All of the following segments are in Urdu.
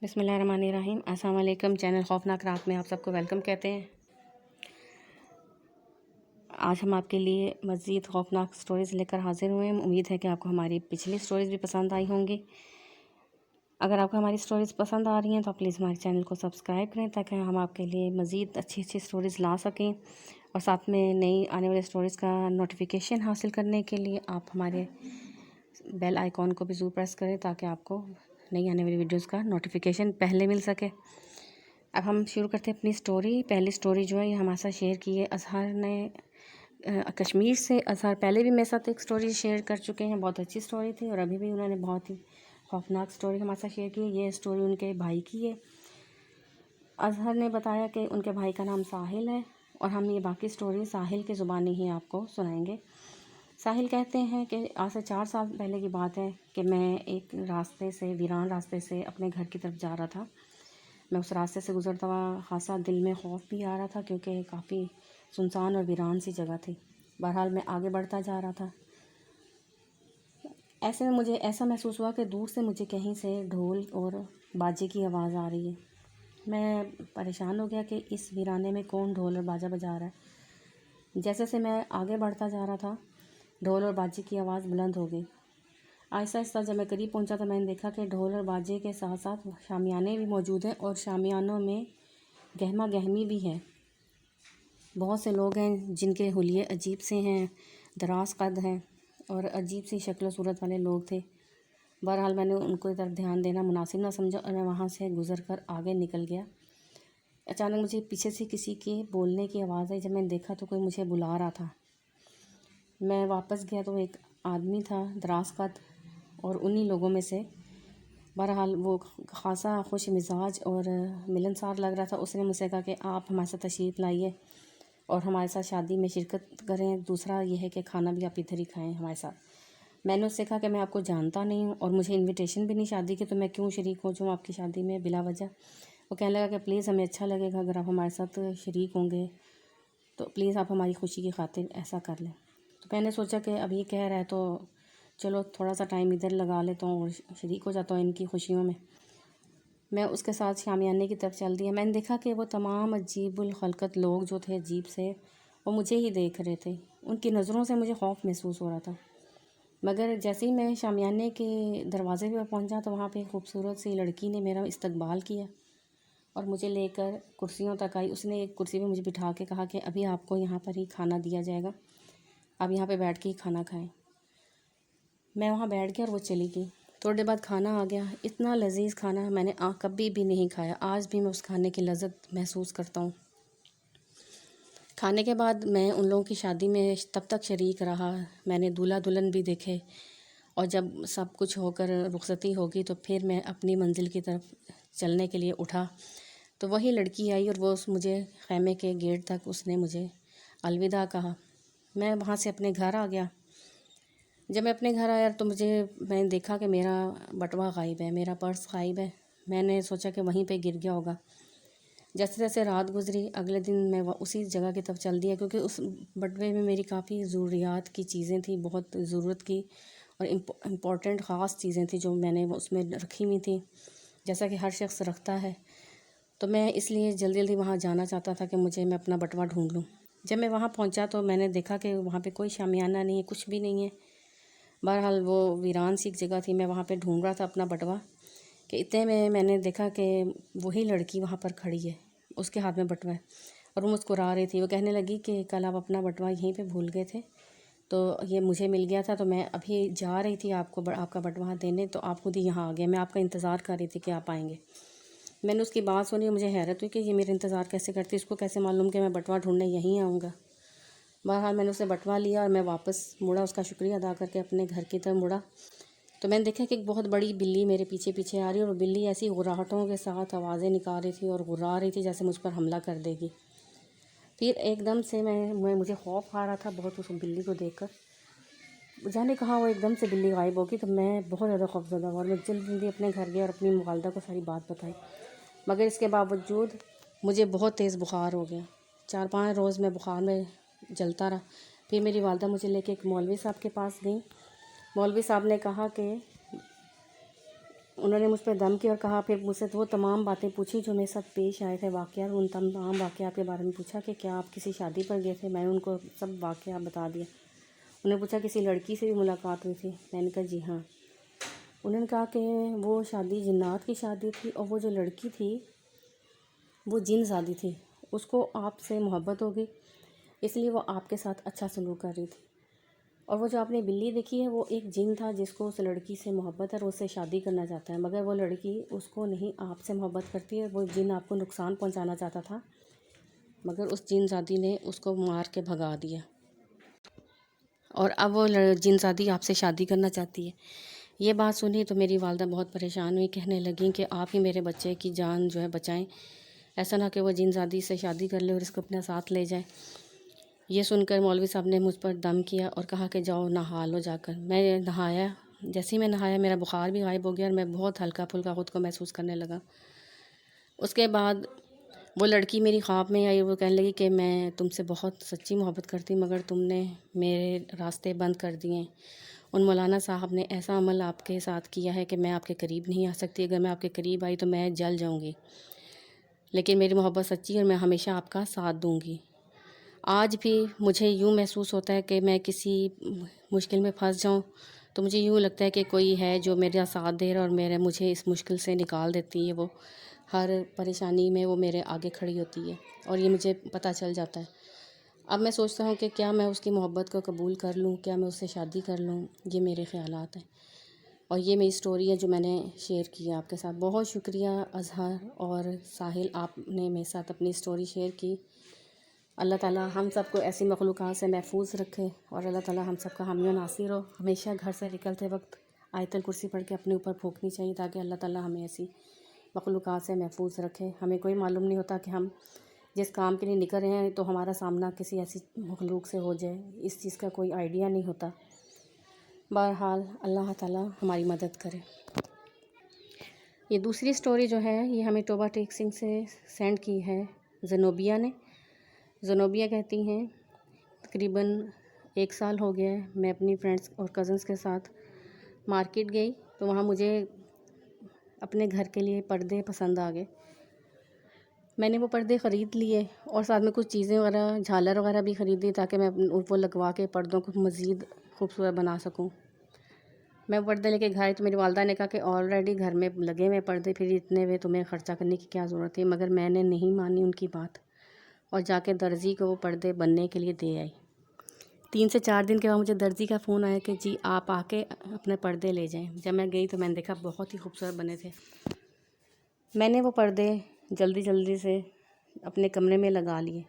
بسم اللہ الرحمن الرحیم۔ السلام علیکم۔ چینل خوفناک رات میں آپ سب کو ویلکم کہتے ہیں۔ آج ہم آپ کے لیے مزید خوفناک سٹوریز لے کر حاضر ہوئے ہیں۔ امید ہے کہ آپ کو ہماری پچھلی سٹوریز بھی پسند آئی ہوں گی۔ اگر آپ کو ہماری سٹوریز پسند آ رہی ہیں تو پلیز ہمارے چینل کو سبسکرائب کریں تاکہ ہم آپ کے لیے مزید اچھی سٹوریز لا سکیں، اور ساتھ میں نئی آنے والے سٹوریز کا نوٹیفیکیشن حاصل کرنے کے لیے آپ ہمارے بیل آئیکن کو بھی ضرور پریس کریں تاکہ آپ کو نئی آنے والی ویڈیوز کا نوٹیفیکیشن پہلے مل سکے۔ اب ہم شروع کرتے ہیں اپنی سٹوری۔ پہلی سٹوری جو ہے یہ ہمارے ساتھ شیئر کی ہے اظہر نے کشمیر سے۔ اظہر پہلے بھی میرے ساتھ ایک سٹوری شیئر کر چکے ہیں، بہت اچھی سٹوری تھی، اور ابھی بھی انہوں نے بہت ہی خوفناک سٹوری ہمارے ساتھ شیئر کی ہے۔ یہ سٹوری ان کے بھائی کی ہے۔ اظہر نے بتایا کہ ان کے بھائی کا نام ساحل ہے، اور ہم یہ باقی سٹوری ساحل کی زبانی ہی آپ کو سنائیں گے۔ ساحل کہتے ہیں کہ آج سے 4 سال پہلے کی بات ہے کہ میں ایک راستے سے، ویران راستے سے اپنے گھر کی طرف جا رہا تھا۔ میں اس راستے سے گزرتا ہوا خاصا دل میں خوف بھی آ رہا تھا کیونکہ کافی سنسان اور ویران سی جگہ تھی۔ بہرحال میں آگے بڑھتا جا رہا تھا۔ ایسے میں مجھے ایسا محسوس ہوا کہ دور سے مجھے کہیں سے ڈھول اور باجے کی آواز آ رہی ہے۔ میں پریشان ہو گیا کہ اس ویرانے میں کون ڈھول اور باجا بجا رہا ہے۔ جیسے سے میں آگے بڑھتا جا رہا تھا، ڈھول اور باجے کی آواز بلند ہو گئی۔ آہستہ آہستہ جب میں قریب پہنچا تو میں نے دیکھا کہ ڈھول اور باجے کے ساتھ ساتھ شامیانے بھی موجود ہیں، اور شامیانوں میں گہما گہمی بھی ہے۔ بہت سے لوگ ہیں جن کے حلیے عجیب سے ہیں، دراز قد ہیں، اور عجیب سی شکل و صورت والے لوگ تھے۔ بہرحال میں نے ان کو طرف دھیان دینا مناسب نہ سمجھا، اور میں وہاں سے گزر کر آگے نکل گیا۔ اچانک مجھے پیچھے سے کسی کے بولنے کی آواز آئی۔ جب میں نے دیکھا تو کوئی مجھے بلا رہا تھا۔ میں واپس گیا تو ایک آدمی تھا دراز قد، اور انہی لوگوں میں سے۔ بہرحال وہ خاصا خوش مزاج اور ملنسار لگ رہا تھا۔ اس نے مجھ سے کہا کہ آپ ہمارے ساتھ تشریف لائیے اور ہمارے ساتھ شادی میں شرکت کریں۔ دوسرا یہ ہے کہ کھانا بھی آپ ادھر ہی کھائیں ہمارے ساتھ۔ میں نے اس سے کہا کہ میں آپ کو جانتا نہیں ہوں، اور مجھے انویٹیشن بھی نہیں شادی کی، تو میں کیوں شریک ہو جاؤں آپ کی شادی میں بلا وجہ۔ وہ کہنے لگا کہ پلیز ہمیں اچھا لگے گا اگر آپ ہمارے ساتھ شریک ہوں گے، تو پلیز آپ ہماری خوشی کی خاطر ایسا کر لیں۔ تو میں نے سوچا کہ اب یہ کہہ رہا ہے تو چلو تھوڑا سا ٹائم ادھر لگا لیتا ہوں اور شریک ہو جاتا ہوں ان کی خوشیوں میں۔ میں اس کے ساتھ شامیانے کی طرف چل دیا۔ میں نے دیکھا کہ وہ تمام عجیب الخلقت لوگ جو تھے عجیب سے، وہ مجھے ہی دیکھ رہے تھے۔ ان کی نظروں سے مجھے خوف محسوس ہو رہا تھا۔ مگر جیسے ہی میں شامیانے کے دروازے پہ پہنچا تو وہاں پہ ایک خوبصورت سی لڑکی نے میرا استقبال کیا اور مجھے لے کر کرسیوں تک آئی۔ اس نے ایک کرسی پہ مجھے بٹھا کے کہا کہ ابھی آپ کو یہاں پر ہی کھانا دیا جائے گا، آپ یہاں پہ بیٹھ کے ہی کھانا کھائیں۔ میں وہاں بیٹھ گیا اور وہ چلی گئی۔ تھوڑی دیر بعد کھانا آ گیا۔ اتنا لذیذ کھانا میں نے کبھی بھی نہیں کھایا۔ آج بھی میں اس کھانے کی لذت محسوس کرتا ہوں۔ کھانے کے بعد میں ان لوگوں کی شادی میں تب تک شریک رہا۔ میں نے دولہا دلہن بھی دیکھے، اور جب سب کچھ ہو کر رخصتی ہوگی تو پھر میں اپنی منزل کی طرف چلنے کے لیے اٹھا تو وہی لڑکی آئی، اور وہ مجھے خیمے کے گیٹ تک اس نے مجھے الوداع کہا۔ میں وہاں سے اپنے گھر آ گیا۔ جب میں اپنے گھر آیا تو میں نے دیکھا کہ میرا بٹوا غائب ہے، میرا پرس غائب ہے۔ میں نے سوچا کہ وہیں پہ گر گیا ہوگا۔ جیسے جیسے رات گزری اگلے دن میں اسی جگہ کی طرف چل دیا، کیونکہ اس بٹوے میں میری کافی ضروریات کی چیزیں تھیں، بہت ضرورت کی اور امپورٹنٹ خاص چیزیں تھیں جو میں نے اس میں رکھی ہوئی تھیں، جیسا کہ ہر شخص رکھتا ہے۔ تو میں اس لیے جلدی جلدی وہاں جانا چاہتا تھا کہ میں اپنا بٹوا ڈھونڈ لوں۔ جب میں وہاں پہنچا تو میں نے دیکھا کہ وہاں پہ کوئی شامیانہ نہیں ہے، کچھ بھی نہیں ہے۔ بہرحال وہ ویران سی ایک جگہ تھی۔ میں وہاں پہ ڈھونڈ رہا تھا اپنا بٹوا کہ اتنے میں نے دیکھا کہ وہی لڑکی وہاں پر کھڑی ہے، اس کے ہاتھ میں بٹوا ہے، اور وہ مسکرا رہی تھی۔ وہ کہنے لگی کہ کل آپ اپنا بٹوا یہیں پہ بھول گئے تھے، تو یہ مجھے مل گیا تھا، تو میں ابھی جا رہی تھی آپ کا بٹوا دینے، تو آپ خود ہی یہاں آ گئے۔ میں آپ کا انتظار کر رہی تھی کہ آپ آئیں گے۔ میں نے اس کی بات سنی، مجھے حیرت ہوئی کہ یہ میرا انتظار کیسے کرتی، اس کو کیسے معلوم کہ میں بٹوا ڈھونڈنے یہیں آؤں گا۔ بہرحال میں نے اسے بٹوا لیا اور میں واپس مڑا، اس کا شکریہ ادا کر کے اپنے گھر کی طرف مڑا تو میں نے دیکھا کہ ایک بہت بڑی بلی میرے پیچھے پیچھے آ رہی ہے، اور وہ بلی ایسی غراہٹوں کے ساتھ آوازیں نکال رہی تھی اور غرا رہی تھی جیسے مجھ پر حملہ کر دے گی۔ پھر ایک دم سے مجھے خوف آ رہا تھا بہت اس بلی کو دیکھ کر۔ جانے کہا وہ ایک دم سے بلی غائب ہوگی، تو میں بہت زیادہ خوفزدہ ہوا، اور میں جلدی اپنے گھر گیا اور اپنی والدہ کو ساری بات بتائی۔ مگر اس کے باوجود مجھے بہت تیز بخار ہو گیا۔ 4-5 روز میں بخار میں جلتا رہا۔ پھر میری والدہ مجھے لے کے ایک مولوی صاحب کے پاس گئیں۔ مولوی صاحب نے کہا کہ انہوں نے مجھ پہ دم کیا اور کہا، پھر مجھ سے وہ تمام باتیں پوچھی جو میرے ساتھ پیش آئے تھے، واقعات، ان تمام واقعات کے بارے میں پوچھا کہ کیا آپ کسی شادی پر گئے تھے؟ میں نے ان کو سب واقعات بتا دیا۔ انہوں نے پوچھا کسی لڑکی سے بھی ملاقات ہوئی تھی؟ میں نے کہا جی ہاں۔ انہوں نے کہا کہ وہ شادی جنات کی شادی تھی، اور وہ جو لڑکی تھی وہ جن زادی تھی، اس کو آپ سے محبت ہوگی، اس لیے وہ آپ کے ساتھ اچھا سلوک کر رہی تھی۔ اور وہ جو آپ نے بلی دیکھی ہے وہ ایک جن تھا جس کو اس لڑکی سے محبت ہے اور اس سے شادی کرنا چاہتا ہے، مگر وہ لڑکی اس کو نہیں، آپ سے محبت کرتی ہے۔ وہ جن آپ کو نقصان پہنچانا چاہتا تھا، مگر اس جن زادی نے اس کو مار کے بھگا دیا، اور اب وہ جن زادی آپ سے شادی کرنا چاہتی ہے۔ یہ بات سنی تو میری والدہ بہت پریشان ہوئی، کہنے لگیں کہ آپ ہی میرے بچے کی جان جو ہے بچائیں، ایسا نہ کہ وہ جن زادی سے شادی کر لے اور اس کو اپنے ساتھ لے جائے۔ یہ سن کر مولوی صاحب نے مجھ پر دم کیا اور کہا کہ جاؤ نہا لو جا کر۔ میں نہایا، جیسے ہی میں نہایا میرا بخار بھی غائب ہو گیا اور میں بہت ہلکا پھلکا خود کو محسوس کرنے لگا۔ اس کے بعد وہ لڑکی میری خواب میں آئی، وہ کہنے لگی کہ میں تم سے بہت سچی محبت کرتی ہوں، مگر تم نے میرے راستے بند کر دیے۔ ان مولانا صاحب نے ایسا عمل آپ کے ساتھ کیا ہے کہ میں آپ کے قریب نہیں آ سکتی، اگر میں آپ کے قریب آئی تو میں جل جاؤں گی، لیکن میری محبت سچی ہے اور میں ہمیشہ آپ کا ساتھ دوں گی۔ آج بھی مجھے یوں محسوس ہوتا ہے کہ میں کسی مشکل میں پھنس جاؤں تو مجھے یوں لگتا ہے کہ کوئی ہے جو میرا ساتھ دے رہا اور مجھے اس مشکل سے نکال دیتی ہے، وہ ہر پریشانی میں وہ میرے آگے کھڑی ہوتی ہے، اور یہ مجھے پتہ چل جاتا ہے۔ اب میں سوچتا ہوں کہ کیا میں اس کی محبت کو قبول کر لوں، کیا میں اس سے شادی کر لوں، یہ میرے خیالات ہیں، اور یہ میری سٹوری ہے جو میں نے شیئر کی ہے آپ کے ساتھ۔ بہت شکریہ اظہر اور ساحل، آپ نے میرے ساتھ اپنی سٹوری شیئر کی۔ اللہ تعالیٰ ہم سب کو ایسی مخلوقات سے محفوظ رکھے، اور اللہ تعالیٰ ہم سب کا حامی و ناصر ہو۔ ہمیشہ گھر سے نکلتے وقت آیت الکرسی پڑھ کے اپنے اوپر پھونکنی چاہیے تاکہ اللہ تعالیٰ ہمیں ایسی مخلوقات سے محفوظ رکھے۔ ہمیں کوئی معلوم نہیں ہوتا کہ ہم جس کام کے لیے نکل رہے ہیں تو ہمارا سامنا کسی ایسی مخلوق سے ہو جائے، اس چیز کا کوئی آئیڈیا نہیں ہوتا۔ بہرحال اللہ تعالیٰ ہماری مدد کرے۔ یہ دوسری سٹوری جو ہے یہ ہمیں توبہ ٹیکسنگ سے سینڈ کی ہے زنوبیہ نے۔ زنوبیہ کہتی ہیں تقریباً 1 سال ہو گیا ہے، میں اپنی فرینڈس اور کزنس کے ساتھ مارکیٹ گئی تو وہاں مجھے اپنے گھر کے لیے پردے پسند آ گئے۔ میں نے وہ پردے خرید لیے اور ساتھ میں کچھ چیزیں وغیرہ، جھالر وغیرہ بھی خریدی تاکہ میں وہ لگوا کے پردوں کو مزید خوبصورت بنا سکوں۔ میں وہ پردے لے کے گھر آئی تو میری والدہ نے کہا کہ آلریڈی گھر میں لگے ہوئے پردے، پھر اتنے ہوئے تمہیں خرچہ کرنے کی کیا ضرورت تھی؟ مگر میں نے نہیں مانی ان کی بات، اور جا کے درزی کو وہ پردے بننے کے لیے دے آئی۔ 3 سے 4 دن کے بعد مجھے درزی کا فون آیا کہ جی آپ آ کے اپنے پردے لے جائیں۔ جب میں گئی تو میں نے دیکھا بہت ہی خوبصورت بنے تھے۔ میں نے وہ پردے جلدی سے اپنے کمرے میں لگا لیے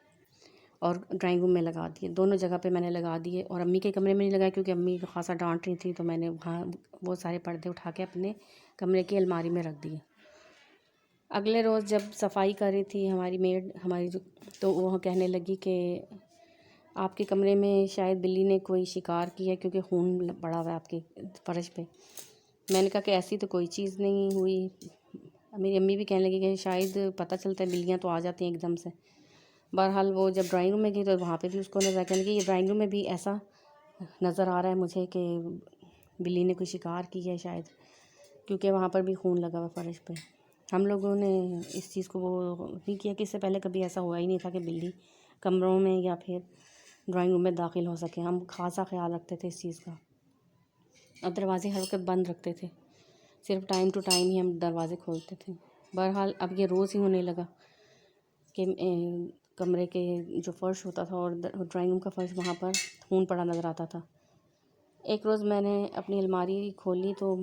اور ڈرائنگ روم میں لگا دیے، دونوں جگہ پہ میں نے لگا دیے، اور امی کے کمرے میں نہیں لگائے کیونکہ امی خاصا ڈانٹ رہی تھی، تو میں نے وہاں وہ سارے پردے اٹھا کے اپنے کمرے کی الماری میں رکھ دیے۔ اگلے روز جب صفائی کر رہی تھی ہماری میڈ تو وہ کہنے لگی کہ آپ کے کمرے میں شاید بلی نے کوئی شکار کیا ہے کیونکہ خون پڑا ہوا ہے آپ کے فرش پہ۔ میں نے کہا کہ ایسی تو کوئی چیز نہیں ہوئی۔ میری امی بھی کہنے لگی کہ شاید پتہ چلتا ہے بلیاں تو آ جاتی ہیں ایک دم سے۔ بہرحال وہ جب ڈرائنگ روم میں گئی تو وہاں پہ بھی اس کو نظر کہنے لگی یہ ڈرائنگ روم میں بھی ایسا نظر آ رہا ہے مجھے کہ بلی نے کوئی شکار کی ہے شاید، کیونکہ وہاں پر بھی خون لگا ہوا فرش پہ۔ ہم لوگوں نے اس چیز کو وہ نہیں کیا کہ اس سے پہلے کبھی ایسا ہوا ہی نہیں تھا کہ بلی کمروں میں یا پھر ڈرائنگ روم میں داخل ہو سکے۔ ہم خاصا خیال رکھتے تھے اس چیز کا، اور دروازے ہر وقت بند رکھتے تھے، صرف ٹائم ٹو ٹائم ہی ہم دروازے کھولتے تھے۔ بہرحال اب یہ روز ہی ہونے لگا کہ کمرے کے جو فرش ہوتا تھا اور ڈرائنگ روم کا فرش وہاں پر خون پڑا نظر آتا تھا۔ ایک روز میں نے اپنی الماری کھولی تو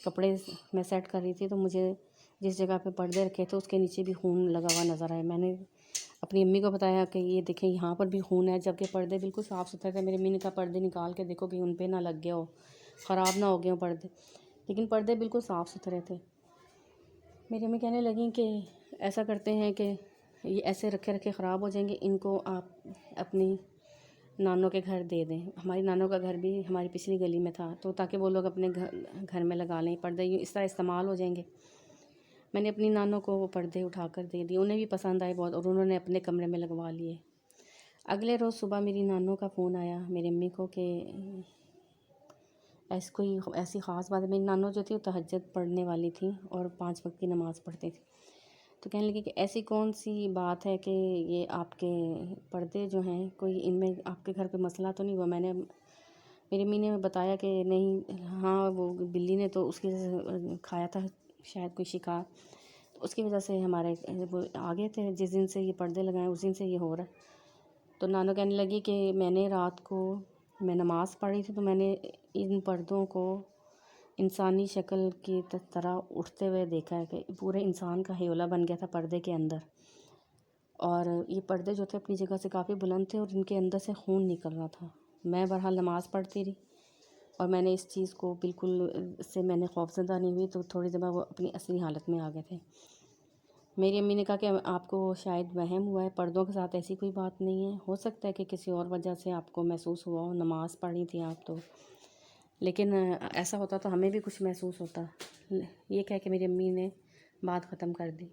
کپڑے میں سیٹ کر رہی تھی تو مجھے جس جگہ پہ پردے رکھے تھے اس کے نیچے بھی خون لگا ہوا نظر آیا۔ میں نے اپنی امی کو بتایا کہ یہ دیکھیں یہاں پر بھی خون ہے، جبکہ پردے بالکل صاف ستھرے تھے۔ میری امی نے کہا پردے نکال کے دیکھو کہ ان پہ نہ لگ گیا ہو، خراب نہ ہو گئے ہوں پردے، لیکن پردے بالکل صاف ستھرے تھے۔ میری امی کہنے لگیں کہ ایسا کرتے ہیں کہ یہ ایسے رکھے خراب ہو جائیں گے، ان کو آپ اپنی نانوں کے گھر دے دیں۔ ہماری نانوں کا گھر بھی ہماری پچھلی گلی میں تھا، تو تاکہ وہ لوگ اپنے گھر میں لگا لیں پردے، اس طرح استعمال ہو جائیں گے۔ میں نے اپنی نانوں کو وہ پردے اٹھا کر دے دیے، انہیں بھی پسند آئے بہت، اور انہوں نے اپنے کمرے میں لگوا لیے۔ اگلے روز صبح میری نانوں کا فون آیا میری امی کو کہ ایسی خاص بات ہے، میری نانو جو تھی وہ تہجد پڑھنے والی تھی اور 5 وقت کی نماز پڑھتی تھی. تو کہنے لگی کہ ایسی کون سی بات ہے کہ یہ آپ کے پردے جو ہیں کوئی ان میں آپ کے گھر پہ مسئلہ تو نہیں ہوا. میری امی نے بتایا کہ نہیں، ہاں وہ بلی نے تو اس کی کھایا تھا شاید کوئی شکار، تو اس کی وجہ سے ہمارے وہ آگے تھے، جس دن سے یہ پردے لگائے اس دن سے یہ ہو رہا ہے. تو نانو کہنے لگی کہ میں نے رات کو میں نماز پڑھی تھی تو میں نے ان پردوں کو انسانی شکل کی طرح اٹھتے ہوئے دیکھا ہے کہ پورے انسان کا ہیولہ بن گیا تھا پردے کے اندر. اور یہ پردے جو تھے اپنی جگہ سے کافی بلند تھے اور ان کے اندر سے خون نکل رہا تھا. میں بہرحال نماز پڑھتی رہی اور میں نے اس چیز کو بالکل اس سے میں نے خوف زدہ نہیں ہوئی. تو تھوڑی دیر بعد وہ اپنی اصلی حالت میں آ گئے تھے. میری امی نے کہا کہ آپ کو شاید وہم ہوا ہے، پردوں کے ساتھ ایسی کوئی بات نہیں ہے، ہو سکتا ہے کہ کسی اور وجہ سے آپ کو محسوس ہوا ہو، نماز پڑھی تھی آپ تو، لیکن ایسا ہوتا تو ہمیں بھی کچھ محسوس ہوتا. یہ کہہ کے میری امی نے بات ختم کر دی.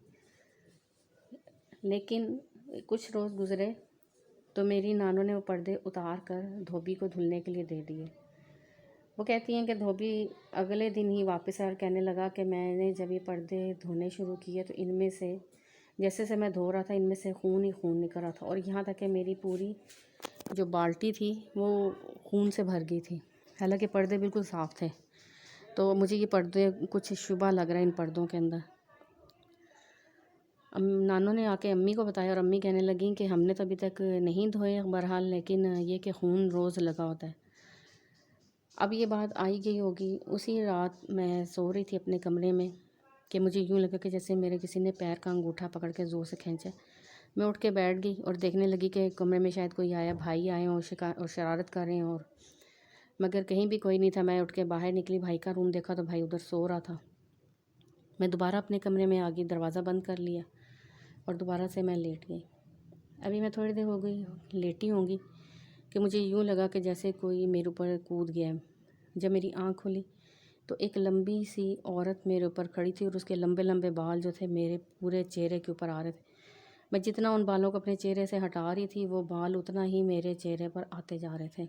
لیکن کچھ روز گزرے تو میری نانو نے وہ پردے اتار کر دھوبی کو دھلنے کے لیے دے دیے. وہ کہتی ہیں کہ دھوبی اگلے دن ہی واپس آ کر کہنے لگا کہ میں نے جب یہ پردے دھونے شروع کیے تو ان میں سے جیسے سے میں دھو رہا تھا ان میں سے خون ہی خون نکل رہا تھا، اور یہاں تک کہ میری پوری جو بالٹی تھی وہ خون سے بھر گئی تھی، حالانکہ پردے بالکل صاف تھے. تو مجھے یہ پردے کچھ شبہ لگ رہا ہے ان پردوں کے اندر. نانو نے آ کے امی کو بتایا اور امی کہنے لگیں کہ ہم نے تو ابھی تک نہیں دھوئے بہرحال، لیکن یہ کہ خون روز لگا ہوتا ہے. اب یہ بات آئی گئی ہوگی. اسی رات میں سو رہی تھی اپنے کمرے میں کہ مجھے یوں لگا کہ جیسے میرے کسی نے پیر کا انگوٹھا پکڑ کے زور سے کھینچا. میں اٹھ کے بیٹھ گئی اور دیکھنے لگی کہ کمرے میں شاید کوئی آیا، بھائی آئے ہوں اور شرارت کر رہے ہوں، مگر کہیں بھی کوئی نہیں تھا. میں اٹھ کے باہر نکلی، بھائی کا روم دیکھا تو بھائی ادھر سو رہا تھا. میں دوبارہ اپنے کمرے میں آ گئی، دروازہ بند کر لیا اور دوبارہ سے میں لیٹ گئی. ابھی میں تھوڑی دیر ہو گئی لیٹی ہوں گی کہ مجھے یوں لگا کہ جیسے کوئی میرے اوپر کود گیا ہے. جب میری آنکھ کھلی تو ایک لمبی سی عورت میرے اوپر کھڑی تھی اور اس کے لمبے لمبے بال جو تھے میرے پورے چہرے کے اوپر آ رہے تھے. میں جتنا ان بالوں کو اپنے چہرے سے ہٹا رہی تھی وہ بال اتنا ہی میرے چہرے پر آتے جا رہے تھے،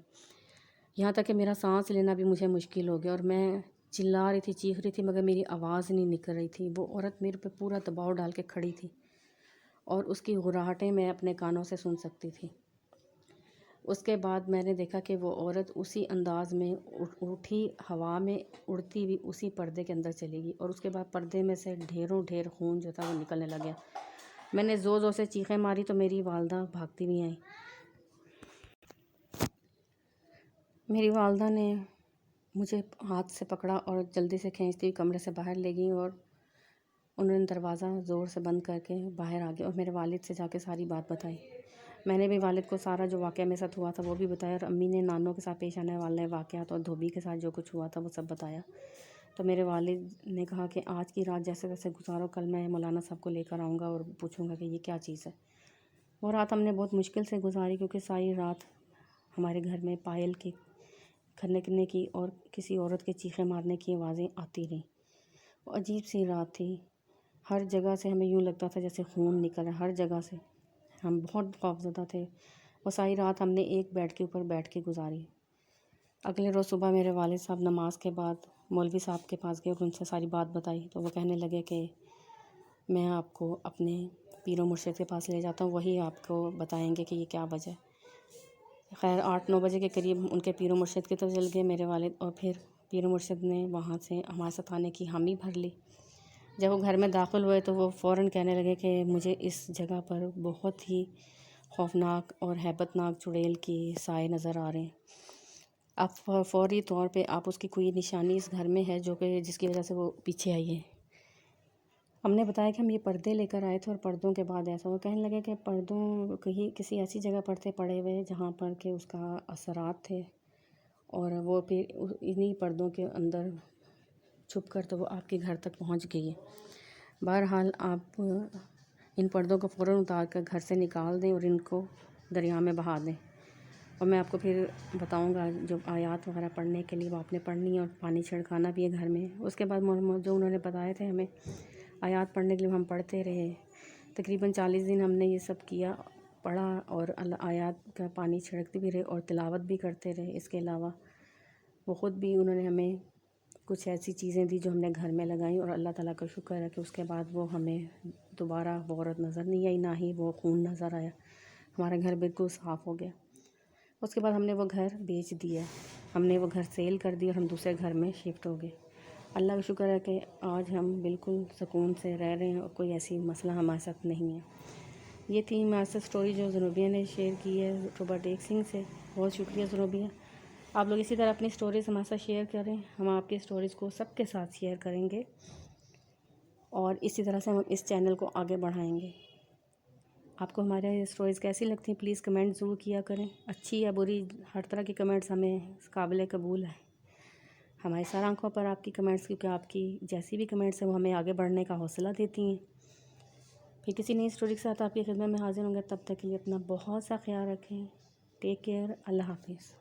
یہاں تک کہ میرا سانس لینا بھی مجھے مشکل ہو گیا. اور میں چلا رہی تھی، چیخ رہی تھی، مگر میری آواز نہیں نکل رہی تھی. وہ عورت میرے پہ پورا دباؤ ڈال کے کھڑی تھی اور اس کی گھراہٹیں میں اپنے کانوں سے سن سکتی تھی. اس کے بعد میں نے دیکھا کہ وہ عورت اسی انداز میں اٹھی، ہوا میں اڑتی ہوئی اسی پردے کے اندر چلی گئی، اور اس کے بعد پردے میں سے ڈھیروں ڈھیر خون جو تھا وہ نکلنے لگ گیا. میں نے زور زور سے چیخیں ماری تو میری والدہ بھاگتی ہوئی آئیں. میری والدہ نے مجھے ہاتھ سے پکڑا اور جلدی سے کھینچتی ہوئی کمرے سے باہر لے گئیں، اور انہوں نے دروازہ زور سے بند کر کے باہر آ گئے اور میرے والد سے جا کے ساری بات بتائی. میں نے بھی والد کو سارا جو واقعہ میرے ساتھ ہوا تھا وہ بھی بتایا، اور امی نے نانوں کے ساتھ پیش آنے والے واقعات اور دھوبی کے ساتھ جو کچھ ہوا تھا وہ سب بتایا. تو میرے والد نے کہا کہ آج کی رات جیسے ویسے گزارو، کل میں مولانا صاحب کو لے کر آؤں گا اور پوچھوں گا کہ یہ کیا چیز ہے. وہ رات ہم نے بہت مشکل سے گزاری، کیونکہ ساری رات ہمارے گھر میں پائل کے کھنکنے کی اور کسی عورت کے چیخے مارنے کی آوازیں آتی رہیں. وہ عجیب سی رات تھی، ہر جگہ سے ہمیں یوں لگتا تھا جیسے خون نکل رہا، ہر جگہ سے. ہم بہت خوفزدہ تھے. وہ ساری رات ہم نے ایک بیڈ کے اوپر بیٹھ کے گزاری. اگلے روز صبح میرے والد صاحب نماز کے بعد مولوی صاحب کے پاس گئے اور ان سے ساری بات بتائی. تو وہ کہنے لگے کہ میں آپ کو اپنے پیر و مرشد کے پاس لے جاتا ہوں، وہی آپ کو بتائیں گے کہ یہ کیا وجہ ہے. خیر 8-9 بجے کے قریب ان کے پیر و مرشد کی طرف چل گئے میرے والد، اور پھر پیر و مرشد نے وہاں سے ہمارے ساتھ آنے کی حامی بھر لی. جب وہ گھر میں داخل ہوئے تو وہ فوراً کہنے لگے کہ مجھے اس جگہ پر بہت ہی خوفناک اور ہیبت ناک چڑیل کی سائے نظر آ رہے ہیں. آپ فوری طور پہ آپ اس کی کوئی نشانی اس گھر میں ہے جو کہ جس کی وجہ سے وہ پیچھے آئی ہے. ہم نے بتایا کہ ہم یہ پردے لے کر آئے تھے اور پردوں کے بعد ایسا. وہ کہنے لگے کہ پردوں کہیں کسی ایسی جگہ پردے پڑے ہوئے جہاں پر کہ اس کا اثرات تھے، اور وہ پھر انہی پردوں کے اندر چھپ کر تو وہ آپ کے گھر تک پہنچ گئی ہے. بہرحال آپ ان پردوں کو فوراً اتار کر گھر سے نکال دیں اور ان کو دریا میں بہا دیں. اور میں آپ کو پھر بتاؤں گا جو آیات وغیرہ پڑھنے کے لیے وہ آپ نے پڑھنی ہے، اور پانی چھڑکانا بھی ہے گھر میں. اس کے بعد جو انہوں نے بتائے تھے ہمیں آیات پڑھنے کے لیے ہم پڑھتے رہے. تقریباً 40 دن ہم نے یہ سب کیا، پڑھا اور آیات کا پانی چھڑکتے بھی رہے اور تلاوت بھی کرتے رہے. اس کے علاوہ وہ خود بھی انہوں نے ہمیں کچھ ایسی چیزیں دی جو ہم نے گھر میں لگائیں، اور اللہ تعالیٰ کا شکر ہے کہ اس کے بعد وہ ہمیں دوبارہ وہ عورت نظر نہیں آئی، نہ ہی وہ خون نظر آیا، ہمارا گھر بالکل صاف ہو گیا۔ اس کے بعد ہم نے وہ گھر بیچ دیا، ہم نے وہ گھر سیل کر دیا اور ہم دوسرے گھر میں شفٹ ہو گئے۔ اللہ کا شکر ہے کہ آج ہم بالکل سکون سے رہ رہے ہیں اور کوئی ایسی مسئلہ ہمارے ساتھ نہیں ہے۔ یہ تھی ہمارے ساتھ اسٹوری جو زنوبیہ نے شیئر کی ہے روبرٹ ایک سنگھ سے۔ بہت شکریہ زنوبیہ۔ آپ لوگ اسی طرح اپنی اسٹوریز ہمارے ساتھ شیئر کریں، ہم آپ کی اسٹوریز کو سب کے ساتھ شیئر کریں گے، اور اسی طرح سے ہم اس چینل کو آگے بڑھائیں گے۔ آپ کو ہمارے اسٹوریز کیسی لگتی ہیں پلیز کمنٹ ضرور کیا کریں، اچھی یا بری ہر طرح کی کمنٹس ہمیں قابل قبول ہے۔ ہماری سر آنکھوں پر آپ کی کمنٹس، کیونکہ آپ کی جیسی بھی کمنٹس ہیں وہ ہمیں آگے بڑھنے کا حوصلہ دیتی ہیں۔ پھر کسی نئی اسٹوری کے ساتھ آپ کی خدمت میں حاضر ہوں گے، تب تک کے لیے اپنا بہت سا خیال رکھیں۔ ٹیک کیئر، اللہ حافظ۔